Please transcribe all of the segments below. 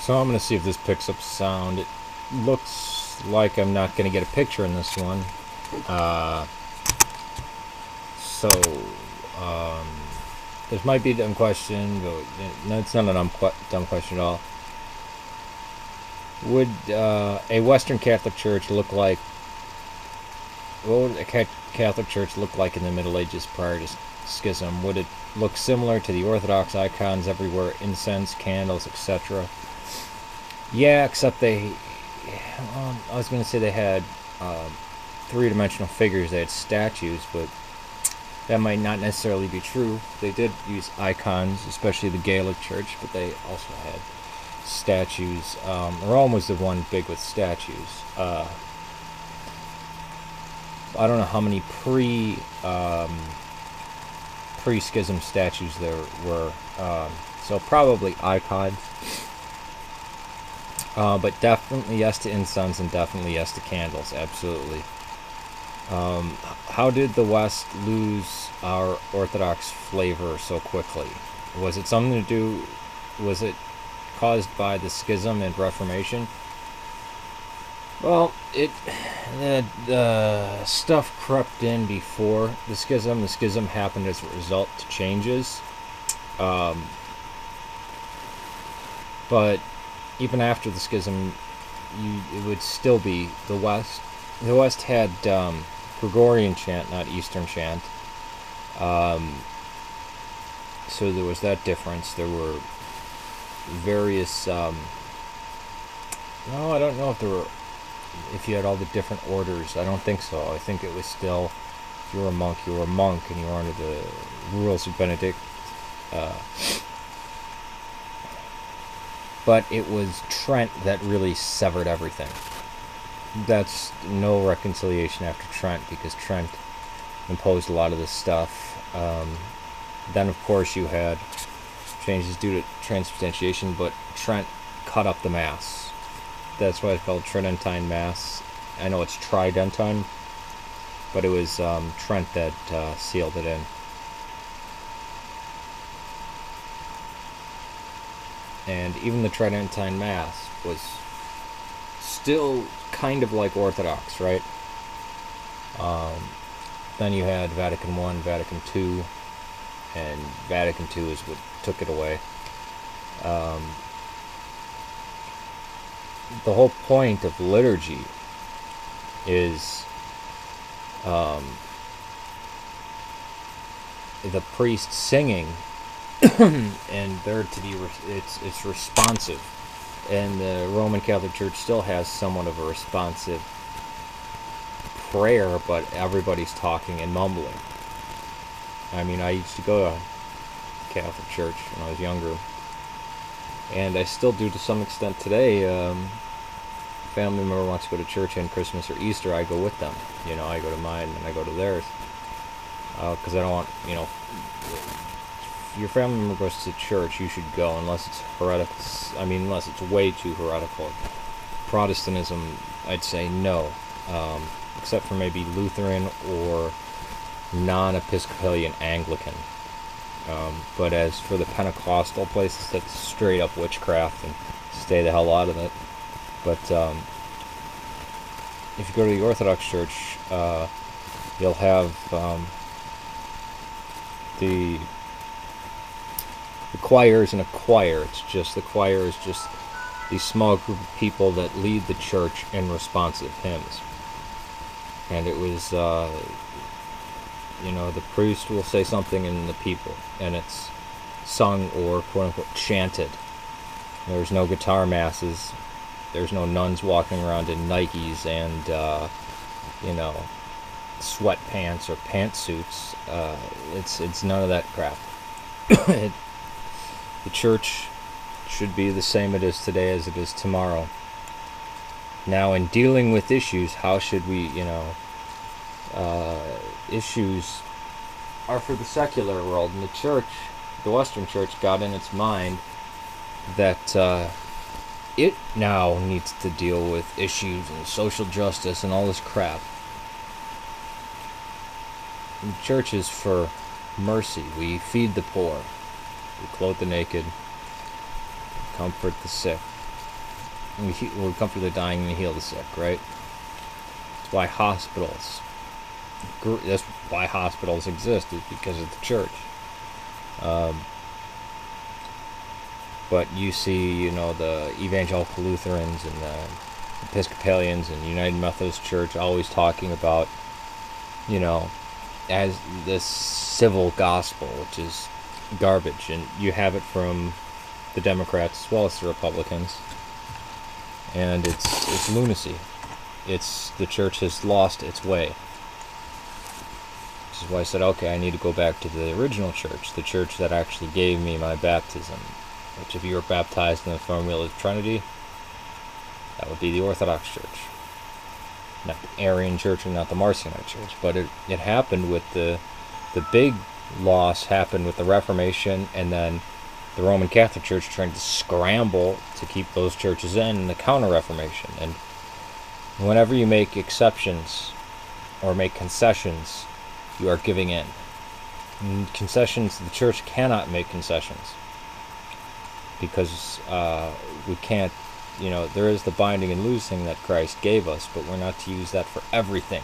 So I'm going to see if this picks up sound. It looks like I'm not going to get a picture in this one. So this might be a dumb question, but no, it's not a dumb question at all. Would a Western Catholic Church look like? What would a Catholic Church look like in the Middle Ages prior to Schism? Would it look similar to the Orthodox icons everywhere, incense, candles, etc.? Yeah, except I was going to say they had three-dimensional figures. They had statues, but that might not necessarily be true. They did use icons, especially the Gaelic Church, but they also had statues. Rome was the one big with statues. I don't know how many pre-schism statues there were. So probably icons. But definitely yes to incense and definitely yes to candles. Absolutely. How did the West lose our Orthodox flavor so quickly? Was it something to do? Was it caused by the Schism and Reformation? Well, the stuff crept in before the Schism. The Schism happened as a result to changes. But even after the Schism, it would still be the West. The West had Gregorian chant, not Eastern chant. So there was that difference. There were various. No, I don't know if you had all the different orders. I don't think so. I think it was still, if you were a monk, you were a monk, and you were under the rules of Benedict. But it was Trent that really severed everything. That's no reconciliation after Trent, because Trent imposed a lot of this stuff. Then, of course, you had changes due to transubstantiation, but Trent cut up the Mass. That's why it's called Tridentine Mass. I know it's Tridentine, but it was Trent that sealed it in. And even the Tridentine Mass was still kind of like Orthodox, right? Then you had Vatican I, Vatican II, and Vatican II is what took it away. The whole point of liturgy is the priest singing, and they're to be it's responsive, and the Roman Catholic Church still has somewhat of a responsive prayer, but everybody's talking and mumbling. I mean, I used to go to Catholic Church when I was younger, and I still do to some extent today. Family member wants to go to church on Christmas or Easter, I go with them. You know, I go to mine and I go to theirs, because I don't want, you know, if your family member goes to church, you should go, unless it's heretical. I mean, unless it's way too heretical. Protestantism, I'd say no, except for maybe Lutheran or non-Episcopalian Anglican. But as for the Pentecostal places, that's straight up witchcraft, and stay the hell out of it. But if you go to the Orthodox Church, you'll have the choir isn't a choir. It's just the choir is just the small group of people that lead the church in responsive hymns. And it was, you know, the priest will say something in the people, and it's sung or quote-unquote chanted. There's no guitar masses. There's no nuns walking around in Nikes and, you know, sweatpants or pantsuits. It's none of that crap. The church should be the same it is today as it is tomorrow. Now, in dealing with issues, how should we, you know, issues are for the secular world, and the church, the Western Church, got in its mind that it now needs to deal with issues and social justice and all this crap. The church is for mercy. We feed the poor, we clothe the naked, comfort the sick. We comfort the dying and we heal the sick, right? That's why hospitals. That's why hospitals exist, is because of the church. But you see, the evangelical Lutherans and the Episcopalians and United Methodist Church always talking about, as this civil gospel, which is garbage, and you have it from the Democrats as well as the Republicans, and it's lunacy. The church has lost its way. Which is why I said, okay, I need to go back to the original church, the church that actually gave me my baptism. Which, if you were baptized in the formula of the Trinity, that would be the Orthodox Church. Not the Arian Church and not the Marcionite Church. But it happened with the big loss happened with the Reformation, and then the Roman Catholic Church trying to scramble to keep those churches in the Counter-Reformation. And whenever you make exceptions or make concessions, you are giving in. And concessions, the church cannot make concessions. Because we can't, there is the binding and loosing that Christ gave us, but we're not to use that for everything.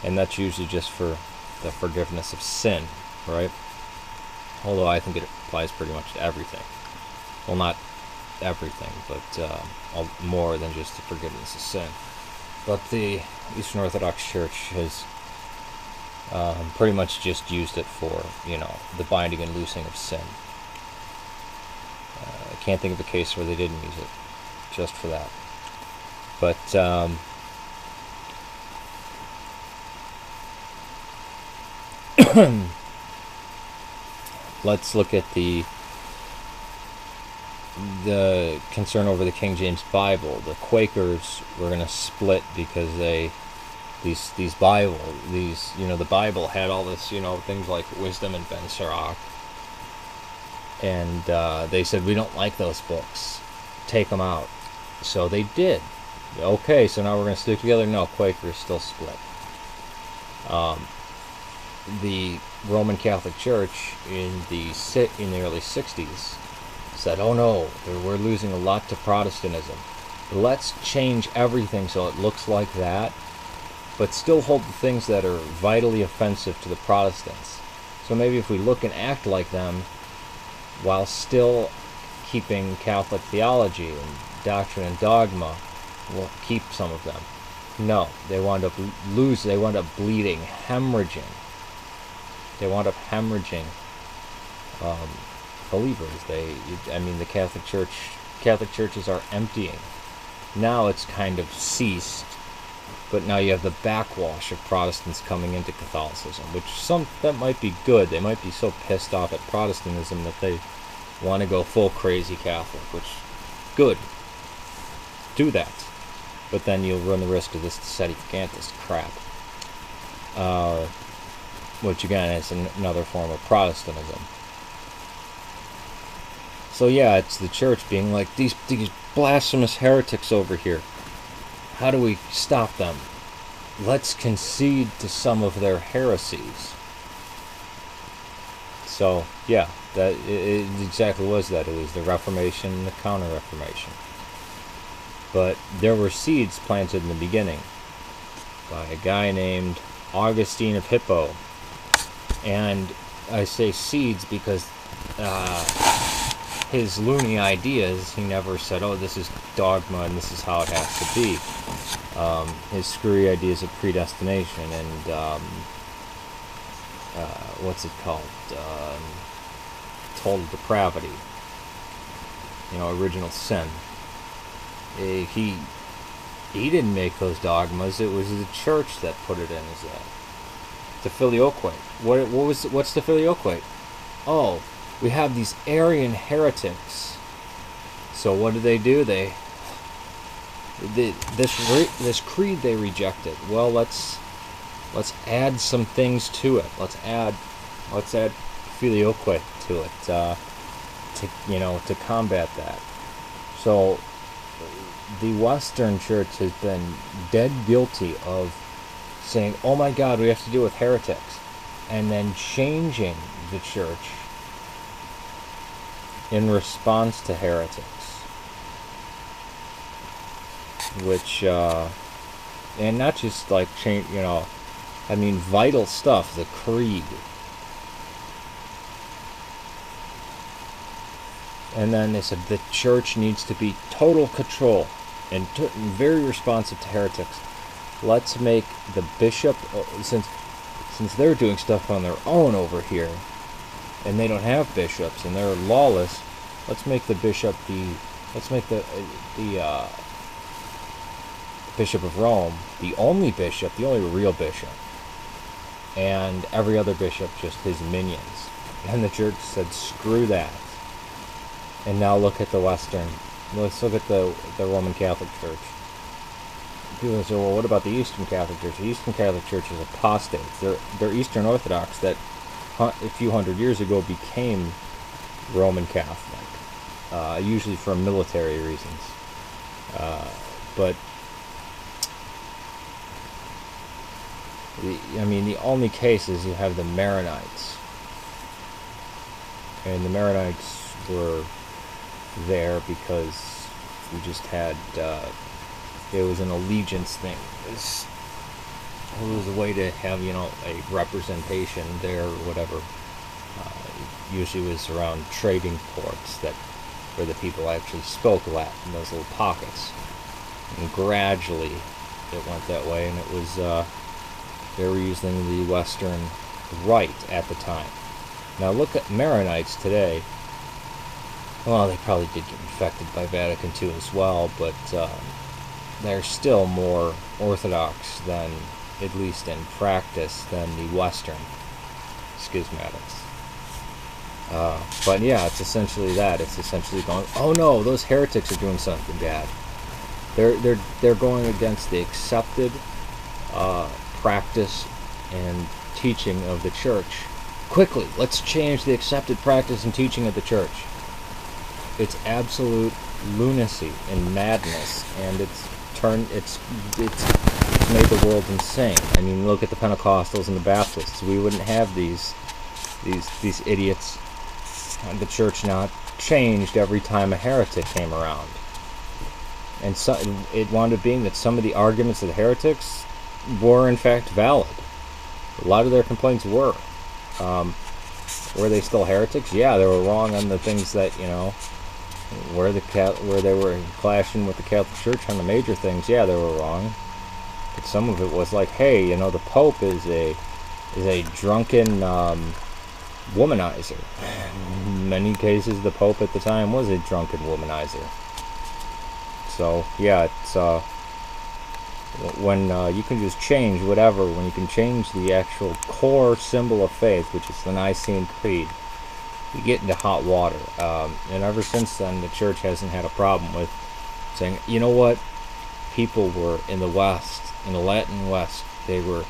And that's usually just for the forgiveness of sin, right? Although I think it applies pretty much to everything. Well, not everything, but more than just the forgiveness of sin. But the Eastern Orthodox Church has pretty much just used it for, the binding and loosing of sin. I can't think of a case where they didn't use it just for that. But let's look at the concern over the King James Bible. The Quakers were going to split because the Bible had all this, things like wisdom and Ben Sirach. And they said, we don't like those books. Take them out. So they did. Okay, so now we're going to stick together? No, Quakers still split. The Roman Catholic Church in the early 60s said, oh no, we're losing a lot to Protestantism. Let's change everything so it looks like that, but still hold the things that are vitally offensive to the Protestants. So maybe if we look and act like them, while still keeping Catholic theology and doctrine and dogma, we'll keep some of them. No, they wound up bleeding, hemorrhaging. They wound up hemorrhaging believers. The Catholic churches are emptying. Now it's kind of ceased, but now you have the backwash of Protestants coming into Catholicism, that might be good. They might be so pissed off at Protestantism that they want to go full crazy Catholic, which, good. Do that. But then you'll run the risk of this sedevacantist crap. Which again is another form of Protestantism. So yeah, it's the church being like, these blasphemous heretics over here. How do we stop them? Let's concede to some of their heresies. So, yeah, it exactly was that. It was the Reformation and the Counter-Reformation. But there were seeds planted in the beginning by a guy named Augustine of Hippo. And I say seeds because his loony ideas, he never said, oh, this is dogma and this is how it has to be. His screwy ideas of predestination and what's it called? Total depravity. Original sin. He didn't make those dogmas. It was the church that put it in as the filioque. What's the filioque? Oh, we have these Arian heretics. So what did they do? This creed they rejected. Well, let's add some things to it. Let's add filioque to it to combat that. So the Western Church has been dead guilty of saying, "Oh my God, we have to deal with heretics," and then changing the church in response to heretics. which, and not just like change, I mean, vital stuff, the creed. And then they said the church needs to be total control and very responsive to heretics. Let's make the bishop, since they're doing stuff on their own over here, and they don't have bishops and they're lawless, let's make the bishop the Bishop of Rome the only bishop, the only real bishop, and every other bishop just his minions. And the church said, screw that. And now look at the Western. Let's look at the Roman Catholic Church. People say, well, what about the Eastern Catholic Church? The Eastern Catholic Church is apostates. They're Eastern Orthodox that a few hundred years ago became Roman Catholic, usually for military reasons. But the only case is you have the Maronites, and the Maronites were there because we just had it was an allegiance thing. It was a way to have a representation there or whatever. Usually it was around trading ports where the people actually spoke Latin, those little pockets, and gradually it went that way, and it was they were using the Western Rite at the time. Now look at Maronites today. Well, they probably did get infected by Vatican II as well, but they're still more Orthodox than, at least in practice, than the Western schismatics. But yeah, it's essentially that. It's essentially going, oh no, those heretics are doing something bad. They're going against the accepted practice and teaching of the church. Quickly, let's change the accepted practice and teaching of the church. It's absolute lunacy and madness, and it's made the world insane. I mean, look at the Pentecostals and the Baptists. We wouldn't have these idiots. The church not changed every time a heretic came around, and so it wound up being that some of the arguments of the heretics were in fact valid. A lot of their complaints were. Were they still heretics? Yeah, they were wrong on the things that where they were clashing with the Catholic Church on the major things. Yeah, they were wrong. But some of it was like, hey, the Pope is a drunken womanizer. In many cases, the Pope at the time was a drunken womanizer. So yeah, it's when you can just change whatever, when you can change the actual core symbol of faith, which is the Nicene Creed, you get into hot water. And ever since then, the church hasn't had a problem with saying, you know what, people were in the West, in the Latin West, they were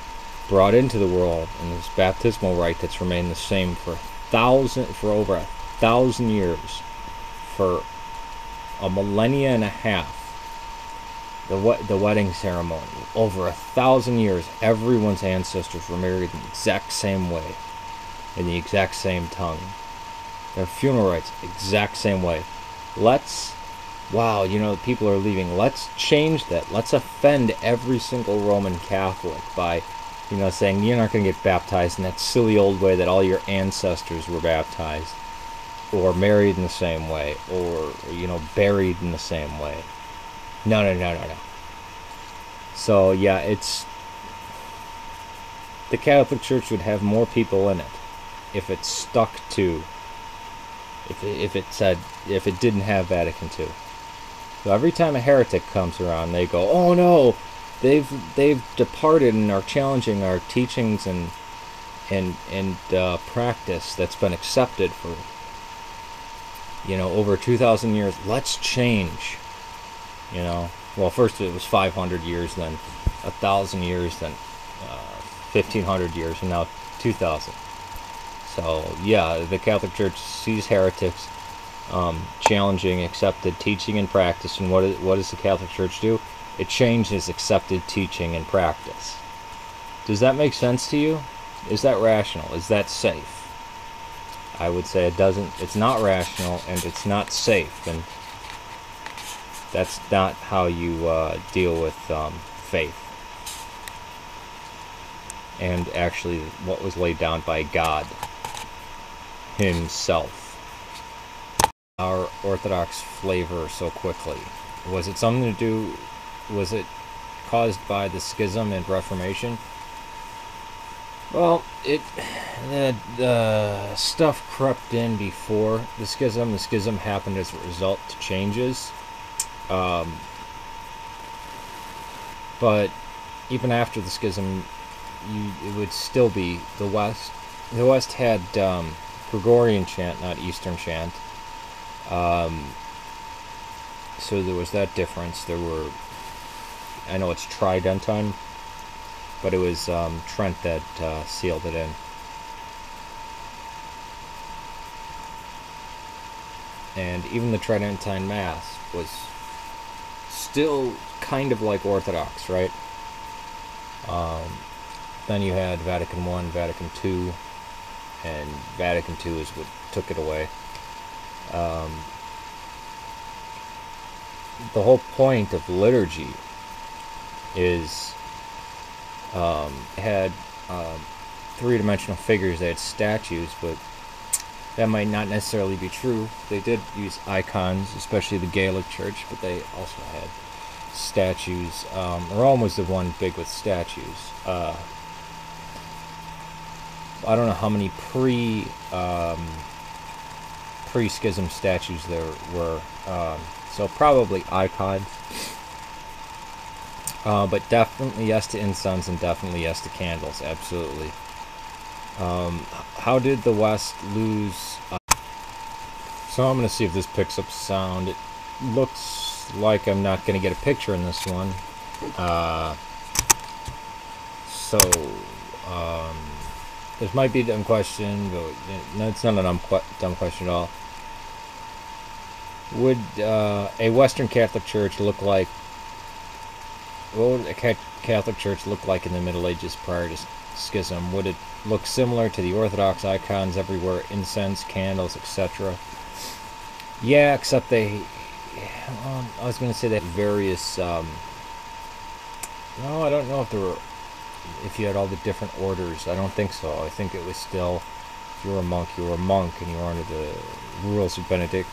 brought into the world in this baptismal rite that's remained the same for over 1,000 years, for a millennia and a half. The wedding ceremony, over 1,000 years, everyone's ancestors were married in the exact same way, in the exact same tongue. Their funeral rites, exact same way. People are leaving. Let's change that. Let's offend every single Roman Catholic by, saying you're not going to get baptized in that silly old way that all your ancestors were baptized, or married in the same way, or, buried in the same way. No. So, yeah, the Catholic Church would have more people in it if it stuck to, if it didn't have Vatican II. So every time a heretic comes around, they go, oh no, they've departed and are challenging our teachings and practice that's been accepted for, over 2,000 years. Let's change. Well, first it was 500 years, then 1,000 years, then 1,500 years, and now 2,000. So, yeah, the Catholic Church sees heretics challenging accepted teaching and practice, and what does the Catholic Church do? It changes accepted teaching and practice. Does that make sense to you? Is that rational? Is that safe? I would say it doesn't. It's not rational, and it's not safe. And That's not how you deal with faith. And actually what was laid down by God himself. Our Orthodox flavor so quickly. Was it something to do, was it caused by the Schism and Reformation? Well, the stuff crept in before the Schism. The Schism happened as a result to changes. But even after the Schism, it would still be the West. The West had Gregorian chant, not Eastern chant. So there was that difference. There were, I know it's Tridentine, but it was Trent that sealed it in. And even the Tridentine Mass was still kind of like Orthodox, right? Then you had Vatican I, Vatican II, and Vatican II is what took it away. The whole point of liturgy is had three-dimensional figures. They had statues, but that might not necessarily be true. They did use icons, especially the Gaelic Church, but they also had statues. Rome was the one big with statues. I don't know how many pre-schism statues there were. So probably icons. But definitely yes to incense and definitely yes to candles. Absolutely. How did the West lose? So I'm going to see if this picks up sound. It looks like I'm not going to get a picture in this one. This might be a dumb question, but no, it's not a dumb question at all. Would a Western Catholic Church look like? What would a Catholic Church look like in the Middle Ages prior to Schism? Would it look similar to the Orthodox icons everywhere, incense, candles, etc.? Yeah, except they. I was going to say that various. No, I don't know if there were. If you had all the different orders, I don't think so. I think it was still, if you were a monk, you were a monk, and you were under the rules of Benedict.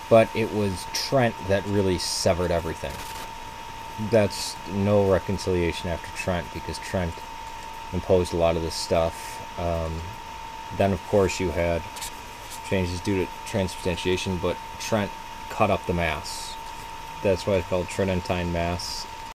But it was Trent that really severed everything. That's no reconciliation after Trent, because Trent imposed a lot of this stuff. Then, of course, you had changes due to transubstantiation, but Trent cut up the Mass. That's why it's called Tridentine Mass.